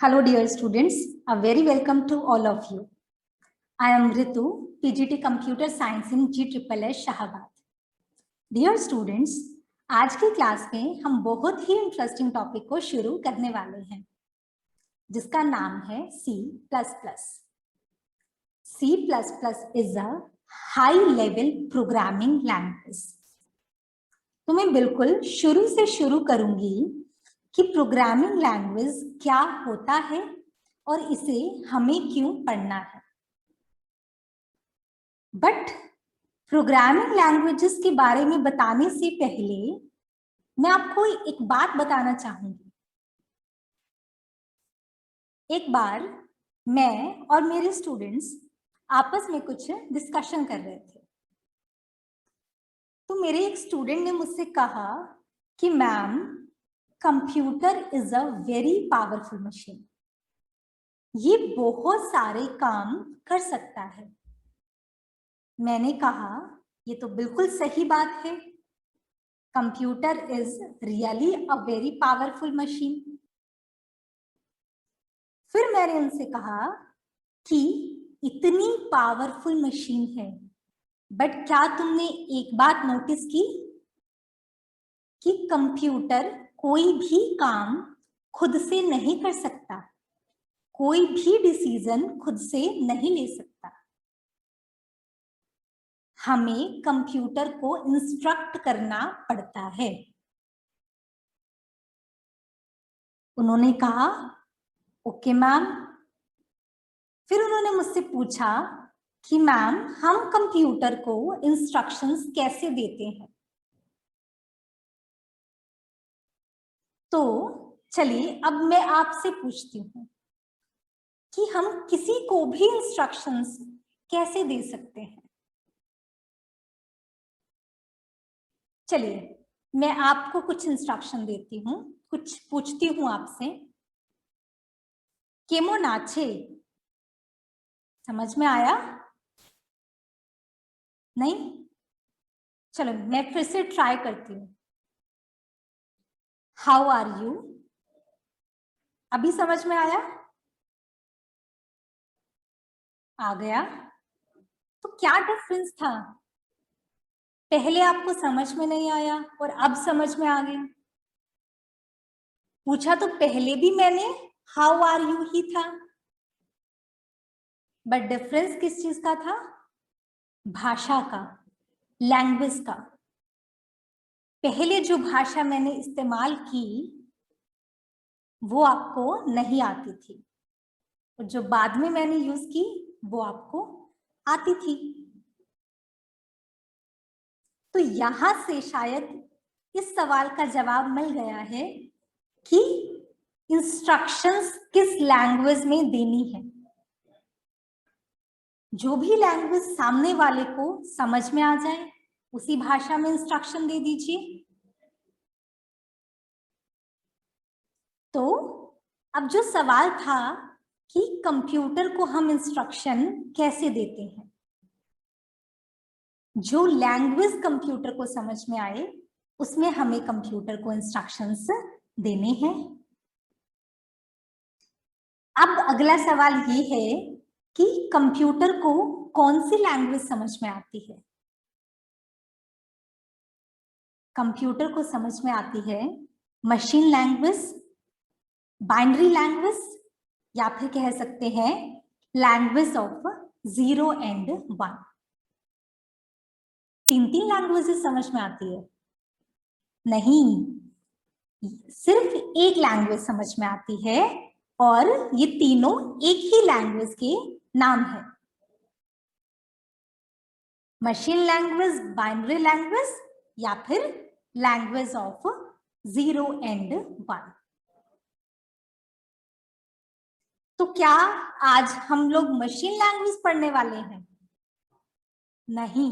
Hello dear students, a very welcome to all of you. I am Ritu, PGT Computer Science in GSSS Shahabad. Dear students, आज की class में हम बहुत ही interesting topic को शुरू करने वाले हैं जिसका नाम है C++. C++ is a high level programming language. तो मैं बिल्कुल शुरू से शुरू करूंगी कि प्रोग्रामिंग लैंग्वेज क्या होता है और इसे हमें क्यों पढ़ना है. बट प्रोग्रामिंग लैंग्वेजेस के बारे में बताने से पहले मैं आपको एक बात बताना चाहूंगी. एक बार मैं और मेरे स्टूडेंट्स आपस में कुछ डिस्कशन कर रहे थे, तो मेरे एक स्टूडेंट ने मुझसे कहा कि ma'am, computer is a very powerful machine. ये बहुत सारे काम कर सकता है. मैंने कहा ये तो बिल्कुल सही बात है. Computer is really a very powerful machine. फिर मैंने उनसे कहा कि इतनी पावरफुल मशीन है, बट क्या तुमने एक बात नोटिस की कि कंप्यूटर कोई भी काम खुद से नहीं कर सकता, कोई भी डिसीजन खुद से नहीं ले सकता. हमें कंप्यूटर को इंस्ट्रक्ट करना पड़ता है. उन्होंने कहा ओके मैम. फिर उन्होंने मुझसे पूछा कि मैम, हम कंप्यूटर को इंस्ट्रक्शंस कैसे देते हैं. तो चलिए अब मैं आपसे पूछती हूँ कि हम किसी को भी इंस्ट्रक्शंस कैसे दे सकते हैं. चलिए मैं आपको कुछ इंस्ट्रक्शन देती हूँ, कुछ पूछती हूँ आपसे. केमोन आछे, समझ में आया? नहीं? चलो मैं फिर से ट्राई करती हूँ. हाउ आर यू, अभी समझ में आया? आ गया? तो क्या डिफरेंस था? पहले आपको समझ में नहीं आया और अब समझ में आ गया. पूछा तो पहले भी मैंने हाउ आर यू ही था, बट डिफरेंस किस चीज का था? भाषा का, लैंग्वेज का. पहले जो भाषा मैंने इस्तेमाल की वो आपको नहीं आती थी, और जो बाद में मैंने यूज की वो आपको आती थी. तो यहां से शायद इस सवाल का जवाब मिल गया है कि इंस्ट्रक्शंस किस लैंग्वेज में देनी है. जो भी लैंग्वेज सामने वाले को समझ में आ जाए उसी भाषा में इंस्ट्रक्शन दे दीजिए. तो अब जो सवाल था कि कंप्यूटर को हम इंस्ट्रक्शन कैसे देते हैं, जो लैंग्वेज कंप्यूटर को समझ में आए उसमें हमें कंप्यूटर को इंस्ट्रक्शंस देने हैं. अब अगला सवाल ये है कि कंप्यूटर को कौन सी लैंग्वेज समझ में आती है. कंप्यूटर को समझ में आती है मशीन लैंग्वेज, बाइनरी लैंग्वेज, या फिर कह सकते हैं लैंग्वेज ऑफ 0 and 1. तीन लैंग्वेजेस समझ में आती है? नहीं, सिर्फ एक लैंग्वेज समझ में आती है, और ये तीनों एक ही लैंग्वेज के नाम है. मशीन लैंग्वेज, बाइनरी लैंग्वेज, या फिर लैंग्वेज ऑफ 0 and 1. तो क्या आज हम लोग मशीन लैंग्वेज पढ़ने वाले हैं? नहीं,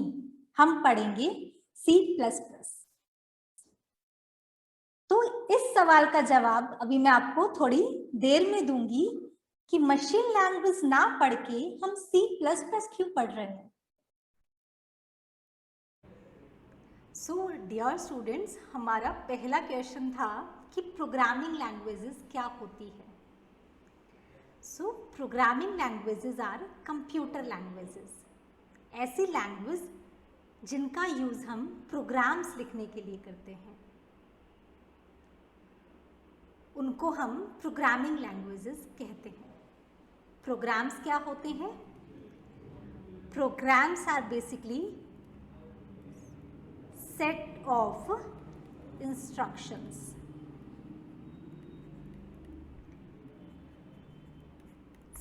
हम पढ़ेंगे C++. तो इस सवाल का जवाब अभी मैं आपको थोड़ी देर में दूंगी कि मशीन लैंग्वेज ना पढ़ के हम C++ क्यों पढ़ रहे हैं. सो डियर स्टूडेंट्स, हमारा पहला क्वेश्चन था कि प्रोग्रामिंग लैंग्वेजेस क्या होती है. So programming languages are computer languages, ऐसी लैंग्वेज जिनका यूज हम प्रोग्राम्स लिखने के लिए करते हैं, उनको हम प्रोग्रामिंग लैंग्वेजेस कहते हैं। प्रोग्राम्स क्या होते हैं? Programs are basically set of instructions.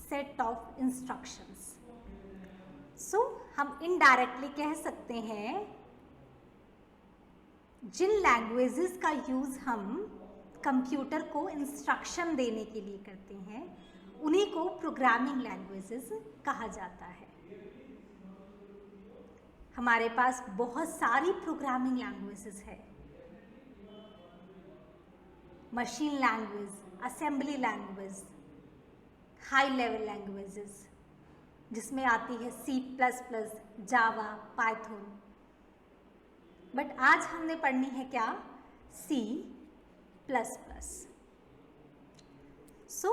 Set of instructions. So हम इनडायरेक्टली कह सकते हैं जिन लैंग्वेजेस का यूज हम कंप्यूटर को इंस्ट्रक्शन देने के लिए करते हैं उन्हीं को प्रोग्रामिंग लैंग्वेजेस कहा जाता है। हमारे पास बहुत सारी प्रोग्रामिंग लैंग्वेजेस है। Machine language, assembly language, high level languages जिसमें आती है C++, जावा, पाइथन। बट आज हमने पढ़नी है क्या? C++। So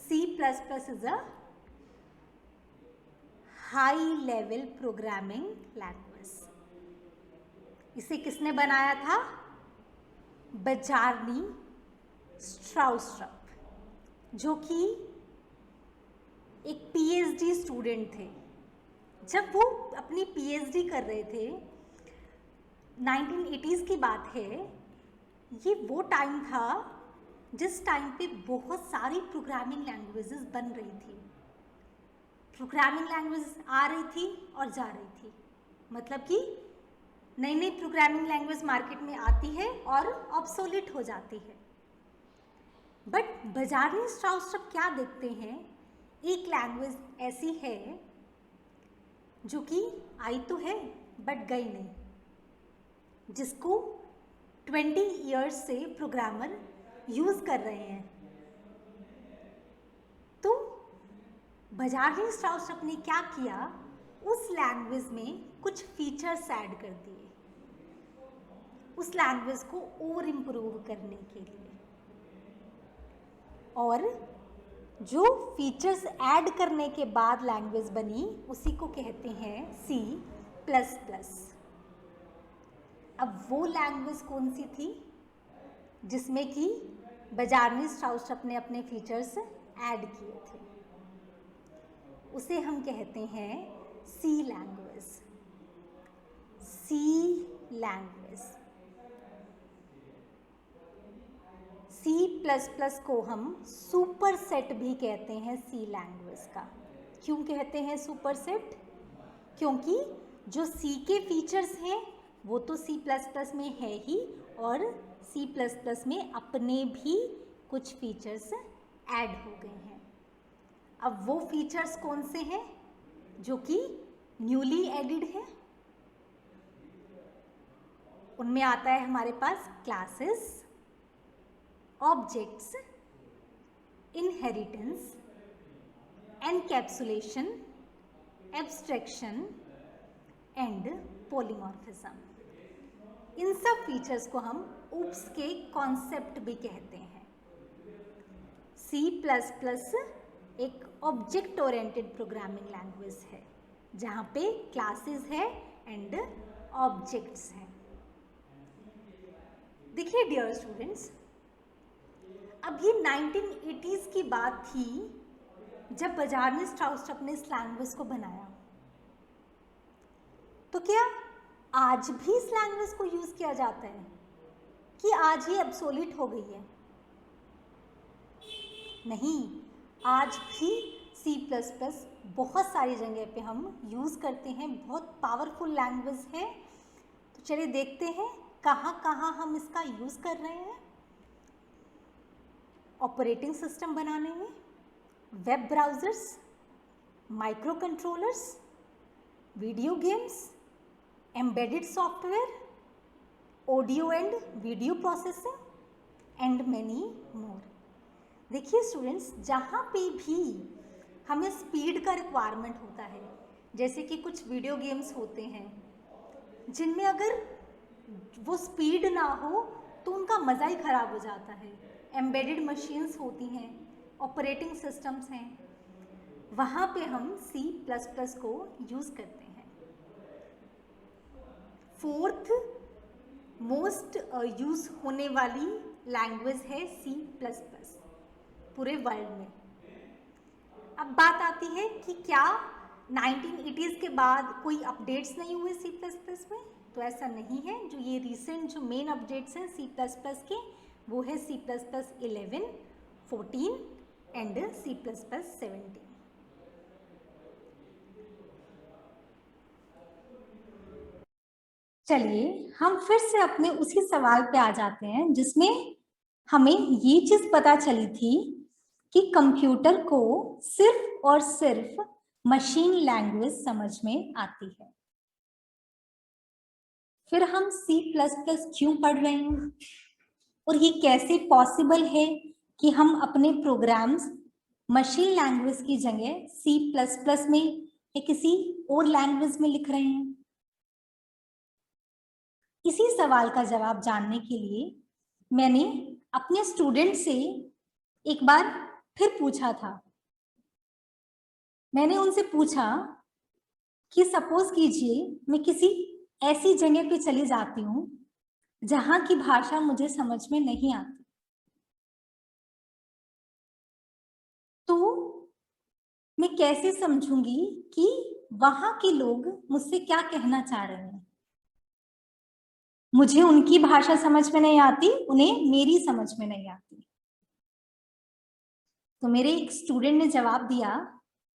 C++ is a high level programming language. इसे किसने बनाया था? बजार्नी स्ट्राउस्ट्रप, जो कि एक PhD स्टूडेंट थे। जब वो अपनी PhD कर रहे थे, 1980s की बात है, ये वो टाइम था जिस टाइम पे बहुत सारी प्रोग्रामिंग लैंग्वेजेस बन रही थी। प्रोग्रामिंग लैंग्वेजेस आ रही थी और जा रही थी, मतलब कि नई नई प्रोग्रामिंग लैंग्वेज मार्केट में आती है और ऑब्सोलीट हो जाती है। बट बजार्नी स्ट्राउस्ट्रप क्या देखते हैं, एक लैंग्वेज ऐसी है जो कि आई तो है बट गई नहीं, जिसको 20 इयर्स से प्रोग्रामर यूज कर रहे हैं। तो बजार्नी स्ट्राउस्ट्रप ने क्या किया, उस लैंग्वेज में कुछ फीचर्स ऐड कर दिए उस लैंग्वेज को और इम्प्रूव करने के लिए। और जो फीचर्स ऐड करने के बाद लैंग्वेज बनी उसी को कहते हैं C++। अब वो लैंग्वेज कौन सी थी जिसमें कि बजार्नी स्ट्राउस्ट्रप ने अपने फीचर्स ऐड किए थे? उसे हम कहते हैं C language. C language. C++ को हम सुपर सेट भी कहते हैं C लैंग्वेज का। क्यों कहते हैं सुपर सेट? क्योंकि जो C के फीचर्स हैं वो तो C++ में है ही, और C++ में अपने भी कुछ फीचर्स ऐड हो गए हैं। अब वो फीचर्स कौन से हैं जो कि न्यूली एडिड है? उनमें आता है हमारे पास classes, objects, inheritance, encapsulation, abstraction and polymorphism. इन सब फीचर्स को हम ऊप्स के कॉन्सेप्ट भी कहते हैं। C++ एक ऑब्जेक्ट ओरिएंटेड प्रोग्रामिंग लैंग्वेज है जहाँ पे क्लासेस है एंड ऑब्जेक्ट्स हैं। देखिए डियर स्टूडेंट्स, अब ये 1980s की बात थी जब बजार्नी स्ट्राउस्ट्रप ने इस लैंग्वेज को बनाया। तो क्या आज भी इस लैंग्वेज को यूज किया जाता है कि आज ही ऑब्सोलीट हो गई है? नहीं, आज भी C++ बहुत सारी जगह पे हम यूज़ करते हैं। बहुत पावरफुल लैंग्वेज है। तो चलिए देखते हैं कहाँ कहाँ हम इसका यूज़ कर रहे हैं। ऑपरेटिंग सिस्टम बनाने में, web browsers, micro controllers, video games, embedded software, audio and video processing and many more. देखिए स्टूडेंट्स, जहाँ पे भी हमें स्पीड का रिक्वायरमेंट होता है, जैसे कि कुछ वीडियो गेम्स होते हैं जिनमें अगर वो स्पीड ना हो तो उनका मज़ा ही ख़राब हो जाता है। एम्बेडेड मशीन्स होती हैं ऑपरेटिंग सिस्टम्स हैं, वहाँ पे हम C++ को यूज़ करते हैं। फोर्थ मोस्ट यूज़ होने वाली लैंग्वेज है C++ पूरे वर्ल्ड में। अब बात आती है कि क्या 1980s के बाद कोई अपडेट्स नहीं हुए C++ में? तो ऐसा नहीं है। जो ये रिसेंट जो मेन अपडेट्स हैं C++ के, वो है C++ 11, 14 एंड C++ 17। चलिए हम फिर से अपने उसी सवाल पे आ जाते हैं जिसमें हमें ये चीज पता चली थी कि कंप्यूटर को सिर्फ और सिर्फ मशीन लैंग्वेज समझ में आती है। फिर हम C++ क्यों पढ़ रहे हैं और ये कैसे पॉसिबल है कि हम अपने प्रोग्राम्स मशीन लैंग्वेज की जगह C++ में या किसी और लैंग्वेज में लिख रहे हैं? इसी सवाल का जवाब जानने के लिए मैंने अपने स्टूडेंट से एक बार फिर पूछा था। मैंने उनसे पूछा कि सपोज कीजिए मैं किसी ऐसी जगह पे चली जाती हूँ जहां की भाषा मुझे समझ में नहीं आती, तो मैं कैसे समझूंगी कि वहां के लोग मुझसे क्या कहना चाह रहे हैं? मुझे उनकी भाषा समझ में नहीं आती, उन्हें मेरी समझ में नहीं आती। तो मेरे एक स्टूडेंट ने जवाब दिया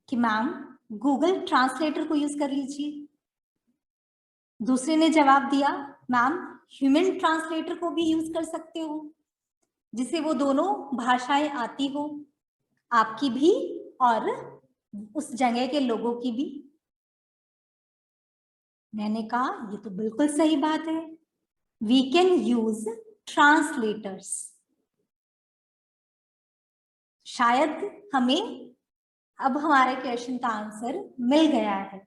कि मैम गूगल ट्रांसलेटर को यूज कर लीजिए। दूसरे ने जवाब दिया मैम ह्यूमन ट्रांसलेटर को भी यूज कर सकते हो, जिसे वो दोनों भाषाएं आती हो, आपकी भी और उस जगह के लोगों की भी। मैंने कहा ये तो बिल्कुल सही बात है, वी कैन यूज ट्रांसलेटर्स। शायद हमें अब हमारे क्वेश्चन का आंसर मिल गया है।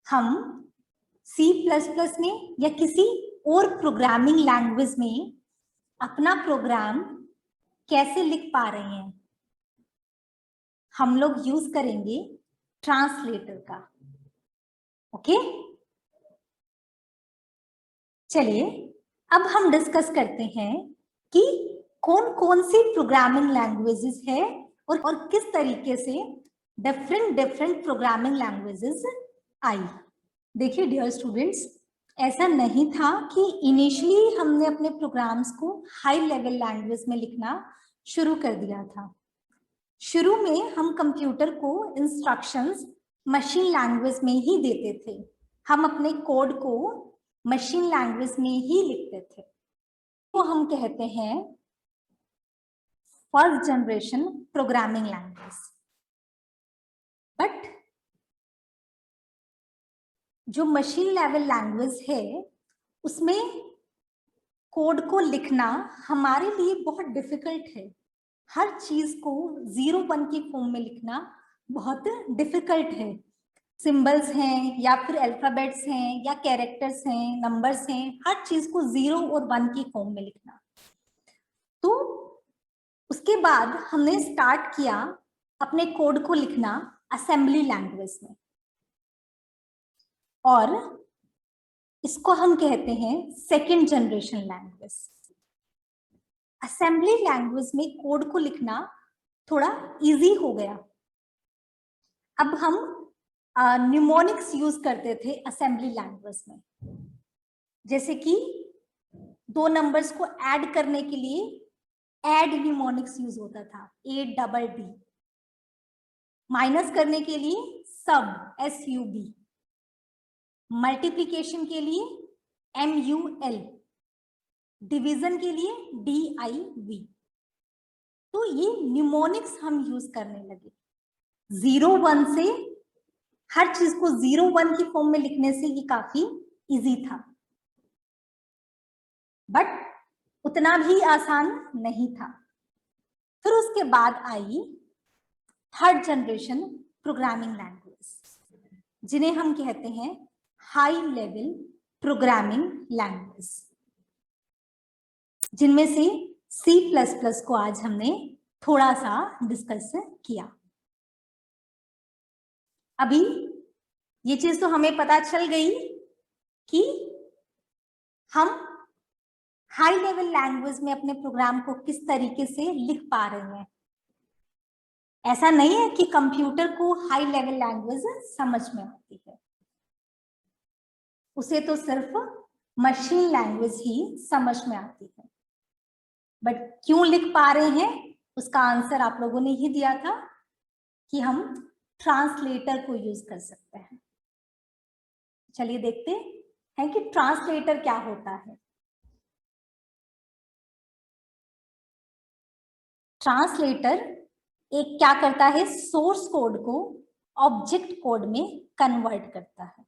हम C++ में या किसी और प्रोग्रामिंग लैंग्वेज में अपना प्रोग्राम कैसे लिख पा रहे हैं? हम लोग यूज करेंगे ट्रांसलेटर का। ओके, चलिए अब हम डिस्कस करते हैं कि कौन कौन सी प्रोग्रामिंग लैंग्वेजेस है और किस तरीके से डिफरेंट प्रोग्रामिंग लैंग्वेजेस आई। देखिए डियर स्टूडेंट्स, ऐसा नहीं था कि इनिशियली हमने अपने प्रोग्राम्स को हाई लेवल लैंग्वेज में लिखना शुरू कर दिया था। शुरू में हम कंप्यूटर को इंस्ट्रक्शंस मशीन लैंग्वेज में ही देते थे। हम अपने कोड को मशीन लैंग्वेज में ही लिखते थे। तो हम कहते हैं first generation programming language. But जो मशीन लेवल लैंग्वेज है उसमें कोड को लिखना हमारे लिए बहुत डिफिकल्ट है। हर चीज को 0-1 की फॉर्म में लिखना बहुत डिफिकल्ट है। सिंबल्स हैं या फिर अल्फाबेट्स हैं या कैरेक्टर्स हैं, नंबर्स हैं, हर चीज को 0 और 1 की फॉर्म में लिखना। तो उसके बाद हमने स्टार्ट किया अपने कोड को लिखना असेंबली लैंग्वेज में, और इसको हम कहते हैं second generation language. Assembly language में कोड को लिखना थोड़ा इजी हो गया। अब हम न्यूमोनिक्स यूज करते थे असेंबली लैंग्वेज में, जैसे कि दो नंबर्स को ऐड करने के लिए ऐड न्यूमोनिक्स यूज होता था, ADD। माइनस करने के लिए सब, SUB। मल्टीप्लिकेशन के लिए MUL। डिवीजन के लिए DIV। तो ये न्यूमोनिक्स हम यूज करने लगे। 0-1 से हर चीज को 0-1 की फॉर्म में लिखने से ये काफी इजी था, बट उतना भी आसान नहीं था। फिर उसके बाद आई थर्ड जनरेशन प्रोग्रामिंग लैंग्वेज, जिन्हें हम कहते हैं हाई लेवल प्रोग्रामिंग लैंग्वेज, जिनमें से C++ को आज हमने थोड़ा सा डिस्कस किया। अभी ये चीज तो हमें पता चल गई कि हम हाई लेवल लैंग्वेज में अपने प्रोग्राम को किस तरीके से लिख पा रहे हैं। ऐसा नहीं है कि कंप्यूटर को हाई लेवल लैंग्वेज समझ में आती है, उसे तो सिर्फ मशीन लैंग्वेज ही समझ में आती है। बट क्यों लिख पा रहे हैं, उसका आंसर आप लोगों ने ही दिया था कि हम ट्रांसलेटर को यूज कर सकते हैं। चलिए देखते हैं कि ट्रांसलेटर क्या होता है। ट्रांसलेटर एक क्या करता है, सोर्स कोड को ऑब्जेक्ट कोड में कन्वर्ट करता है।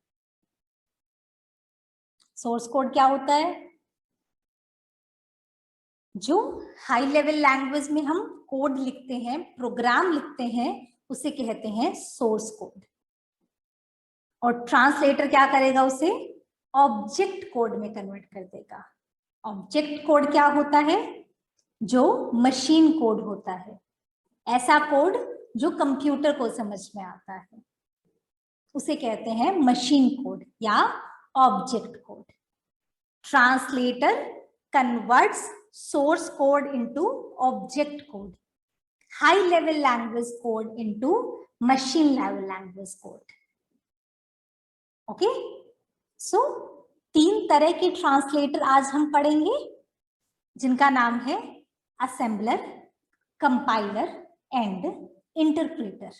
सोर्स कोड क्या होता है, जो हाई लेवल लैंग्वेज में हम कोड लिखते हैं, प्रोग्राम लिखते हैं, उसे कहते हैं सोर्स कोड। और ट्रांसलेटर क्या करेगा, उसे ऑब्जेक्ट कोड में कन्वर्ट कर देगा। ऑब्जेक्ट कोड क्या होता है, जो मशीन कोड होता है, ऐसा कोड जो कंप्यूटर को समझ में आता है, उसे कहते हैं मशीन कोड या object code. Translator converts source code into object code, high level language code into machine level language code. Okay, so 3 तरह के ट्रांसलेटर आज हम पढ़ेंगे, जिनका नाम है assembler, compiler and interpreter.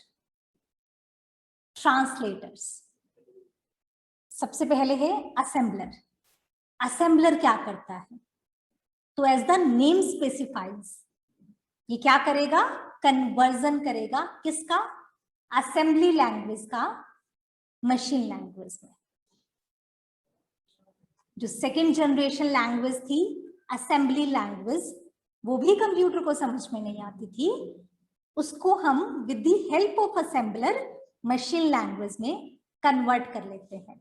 Translators, सबसे पहले है असेंबलर। असेंबलर क्या करता है, तो एज द नेम स्पेसिफाइज, ये क्या करेगा, कन्वर्जन करेगा, किसका, असेंबली लैंग्वेज का मशीन लैंग्वेज में। जो सेकेंड जनरेशन लैंग्वेज थी असेंबली लैंग्वेज, वो भी कंप्यूटर को समझ में नहीं आती थी, उसको हम with the help of assembler machine language में कन्वर्ट कर लेते हैं,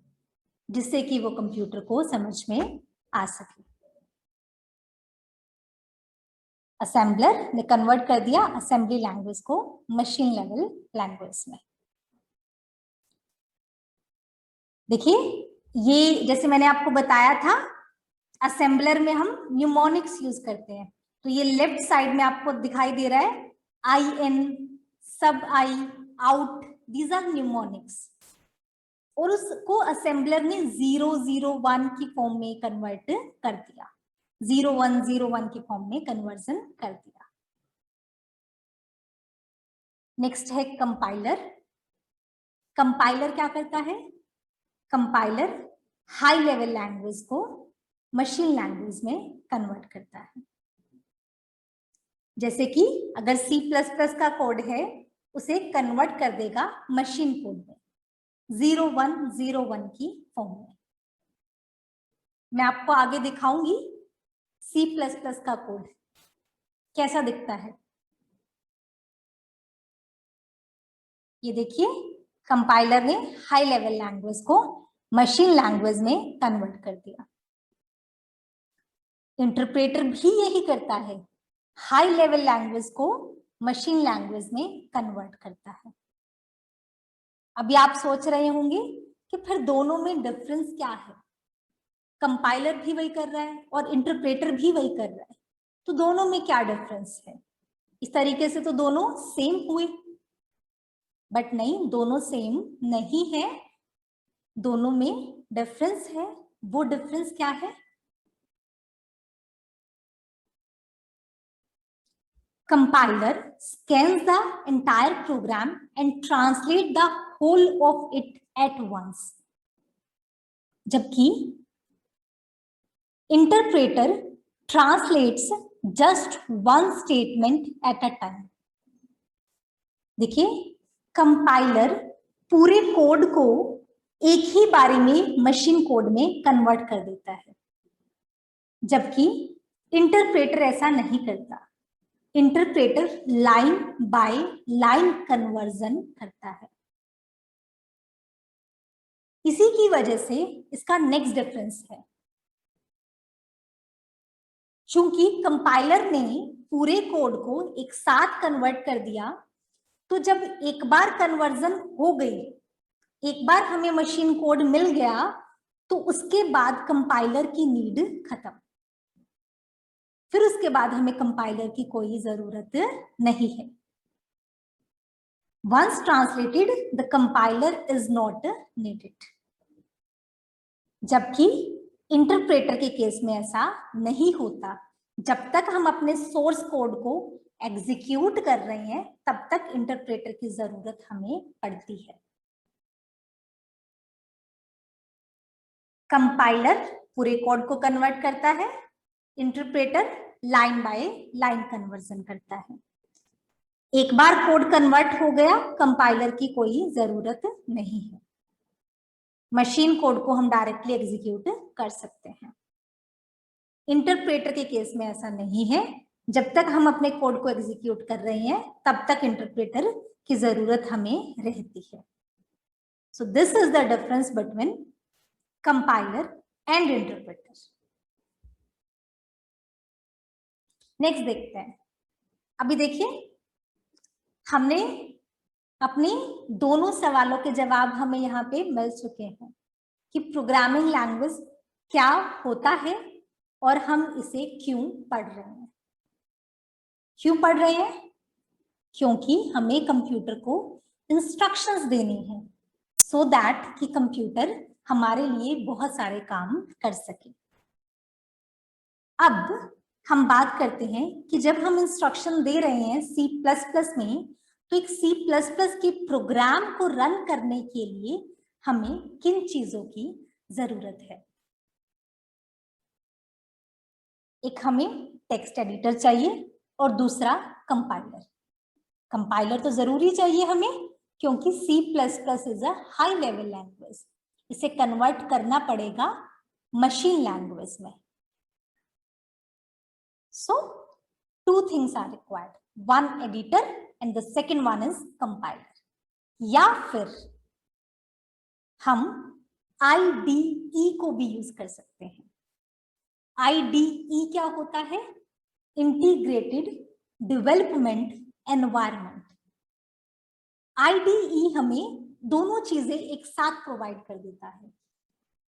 जिससे कि वो कंप्यूटर को समझ में आ सके। असेंबलर ने कन्वर्ट कर दिया असेंबली लैंग्वेज को मशीन लेवल लैंग्वेज में। देखिए, ये जैसे मैंने आपको बताया था, असेंबलर में हम न्यूमोनिक्स यूज करते हैं, तो ये लेफ्ट साइड में आपको दिखाई दे रहा है IN, सब आई, आउट, दीज आर न्यूमोनिक्स। और उसको असेंबलर ने 001 की फॉर्म में कन्वर्ट कर दिया, 0101 की फॉर्म में कन्वर्जन कर दिया। नेक्स्ट है कंपाइलर। कंपाइलर क्या करता है, कंपाइलर हाई लेवल लैंग्वेज को मशीन लैंग्वेज में कन्वर्ट करता है। जैसे कि अगर C++ का कोड है, उसे कन्वर्ट कर देगा मशीन कोड में 0101 की फॉर्म में। मैं आपको आगे दिखाऊंगी C++ का कोड कैसा दिखता है। ये देखिए, कंपाइलर ने हाई लेवल लैंग्वेज को मशीन लैंग्वेज में कन्वर्ट कर दिया। इंटरप्रेटर भी यही करता है, हाई लेवल लैंग्वेज को मशीन लैंग्वेज में कन्वर्ट करता है। अभी आप सोच रहे होंगे कि फिर दोनों में डिफरेंस क्या है, कंपाइलर भी वही कर रहा है और इंटरप्रेटर भी वही कर रहा है, तो दोनों में क्या डिफरेंस है। इस तरीके से तो दोनों सेम हुए, बट नहीं, दोनों सेम नहीं है, दोनों में डिफरेंस है। वो डिफरेंस क्या है, compiler scans the entire program and translate the whole of it at once, जबकि interpreter translates just one statement at a time। देखिए, कंपाइलर पूरे कोड को एक ही बारी में मशीन कोड में कन्वर्ट कर देता है, जबकि इंटरप्रेटर ऐसा नहीं करता। Interpreter line by line conversion करता है। इसी की वजह से इसका नेक्स्ट डिफरेंस है, चूंकि कंपाइलर ने पूरे कोड को एक साथ कन्वर्ट कर दिया, तो जब एक बार कन्वर्जन हो गई, एक बार हमें मशीन कोड मिल गया, तो उसके बाद कंपाइलर की नीड खत्म। फिर उसके बाद हमें कंपाइलर की कोई जरूरत नहीं है। Once translated, the compiler is not needed. जबकि इंटरप्रेटर के केस में ऐसा नहीं होता। जब तक हम अपने सोर्स कोड को एग्जीक्यूट कर रहे हैं, तब तक इंटरप्रेटर की जरूरत हमें पड़ती है। कंपाइलर पूरे कोड को कन्वर्ट करता है, interpreter line by line conversion करता है। एक बार कोड कन्वर्ट हो गया, कंपाइलर की कोई जरूरत नहीं है। मशीन कोड को हम डायरेक्टली एग्जीक्यूट कर सकते हैं। इंटरप्रेटर के केस में ऐसा नहीं है। जब तक हम अपने कोड को एग्जीक्यूट कर रहे हैं, तब तक इंटरप्रेटर की जरूरत हमें रहती है। So this is the difference between compiler and interpreter. Next देखते हैं। अभी देखिए, हमने अपने दोनों सवालों के जवाब हमें यहाँ पे मिल चुके हैं कि प्रोग्रामिंग लैंग्वेज क्या होता है और हम इसे क्यों पढ़ रहे हैं। क्यों पढ़ रहे हैं? क्योंकि हमें कंप्यूटर को इंस्ट्रक्शंस देनी है, सो दैट कि कंप्यूटर हमारे लिए बहुत सारे काम कर सके। अब हम बात करते हैं कि जब हम इंस्ट्रक्शन दे रहे हैं C++ में, तो एक C++ के प्रोग्राम को रन करने के लिए हमें किन चीजों की जरूरत है। एक हमें टेक्स्ट एडिटर चाहिए और दूसरा कंपाइलर। कंपाइलर तो जरूरी चाहिए हमें, क्योंकि C++ is a high level language. इसे कन्वर्ट करना पड़ेगा मशीन लैंग्वेज में। So, two things are required, one editor and the second one is compiler. या फिर हम IDE को भी यूज कर सकते हैं। IDE क्या होता है? Integrated development environment. IDE हमें दोनों चीजें एक साथ प्रोवाइड कर देता है,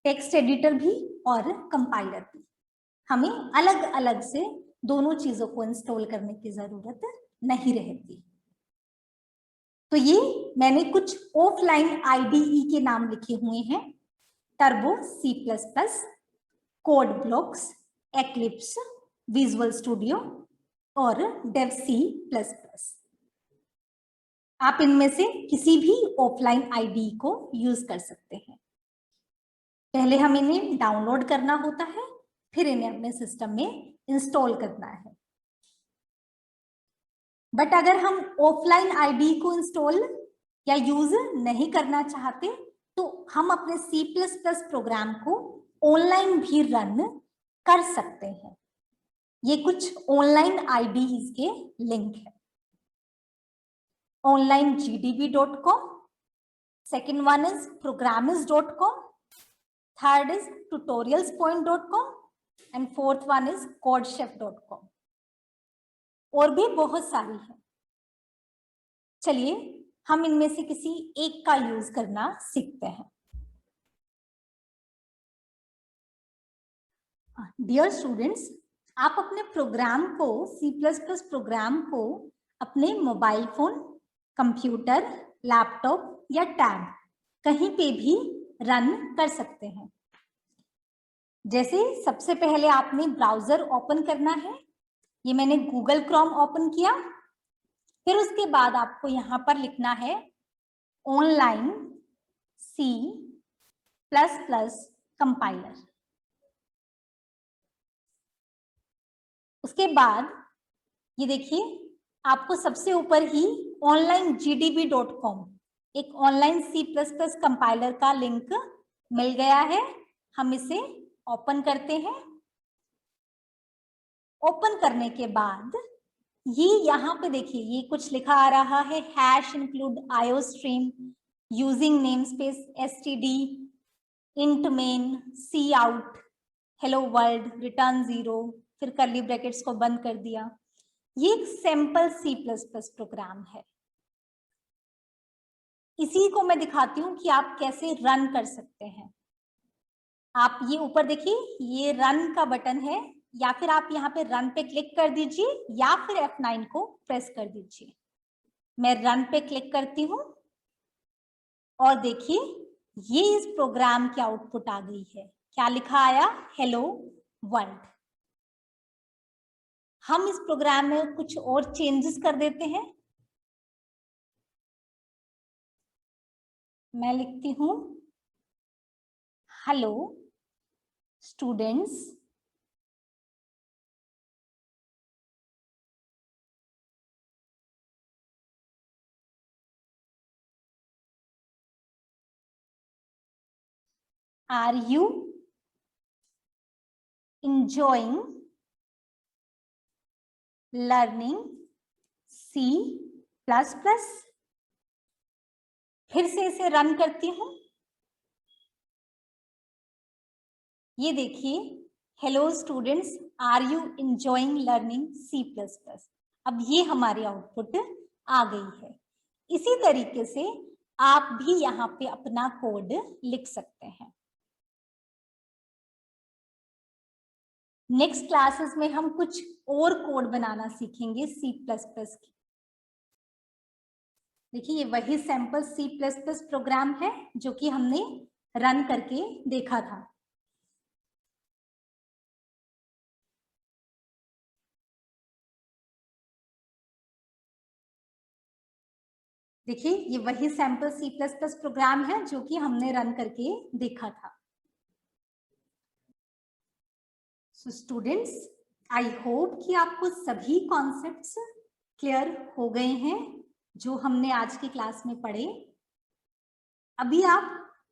टेक्स्ट एडिटर भी और कंपाइलर भी। हमें अलग अलग से दोनों चीजों को इंस्टॉल करने की जरूरत नहीं रहती। तो ये मैंने कुछ ऑफलाइन IDE के नाम लिखे हुए हैं: turbo C++, code blocks, eclipse, visual studio और डेव C++। आप इनमें से किसी भी ऑफलाइन IDE को यूज कर सकते हैं। पहले हम इन्हें डाउनलोड करना होता है, फिर इन्हें अपने सिस्टम में इंस्टॉल करना है। बट अगर हम ऑफलाइन IDE को इंस्टॉल या यूज नहीं करना चाहते, तो हम अपने C++ प्रोग्राम को ऑनलाइन भी रन कर सकते हैं। ये कुछ ऑनलाइन IDEs के लिंक है: onlinegdb.com, second one is programmers.com, third is tutorialspoint.com and fourth one is codechef.com। और भी बहुत सारी है। चलिए हम इनमें से किसी एक का यूज करना सीखते हैं। डियर स्टूडेंट्स, आप अपने प्रोग्राम को, C++ प्रोग्राम को अपने मोबाइल फोन, कंप्यूटर, लैपटॉप या टैब कहीं पे भी रन कर सकते हैं। जैसे सबसे पहले आपने ब्राउजर ओपन करना है। ये मैंने गूगल क्रोम ओपन किया। फिर उसके बाद आपको यहाँ पर लिखना है ऑनलाइन C++ कंपाइलर। उसके बाद ये देखिए, आपको सबसे ऊपर ही onlinegdb.com एक ऑनलाइन C++ कंपाइलर का लिंक मिल गया है। हम इसे ओपन करते हैं। ओपन करने के बाद ये यहाँ पे देखिए, ये कुछ लिखा आ रहा है: #include iostream using namespace std int main cout hello world return 0, फिर कर्ली ब्रैकेट्स को बंद कर दिया। ये एक सिंपल C++ प्रोग्राम है। इसी को मैं दिखाती हूँ कि आप कैसे रन कर सकते हैं। आप ये ऊपर देखिए, ये रन का बटन है, या फिर आप यहाँ पे रन पे क्लिक कर दीजिए या फिर F9 को प्रेस कर दीजिए। मैं रन पे क्लिक करती हूँ और देखिए ये इस प्रोग्राम की आउटपुट आ गई है। क्या लिखा आया? Hello world. हम इस प्रोग्राम में कुछ और चेंजेस कर देते हैं। मैं लिखती हूँ hello students, are you enjoying learning C++? फिर से इसे रन करती हूँ। ये देखिए, hello students, are you enjoying learning C++? अब ये हमारी आउटपुट आ गई है। इसी तरीके से आप भी यहाँ पे अपना कोड लिख सकते हैं। नेक्स्ट क्लासेस में हम कुछ और कोड बनाना सीखेंगे C++ की। देखिए, ये वही सैंपल C++ प्रोग्राम है जो कि हमने रन करके देखा था। देखिए, ये वही सैंपल C++ प्रोग्राम है जो कि हमने रन करके देखा था। सो स्टूडेंट्स, आई होप कि आपको सभी कॉन्सेप्ट्स क्लियर हो गए हैं जो हमने आज की क्लास में पढ़े। अभी आप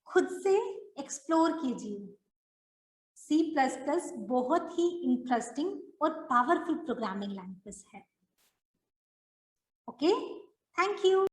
खुद से एक्सप्लोर कीजिए। C++ बहुत ही इंटरेस्टिंग और पावरफुल प्रोग्रामिंग लैंग्वेज है। Okay, thank you.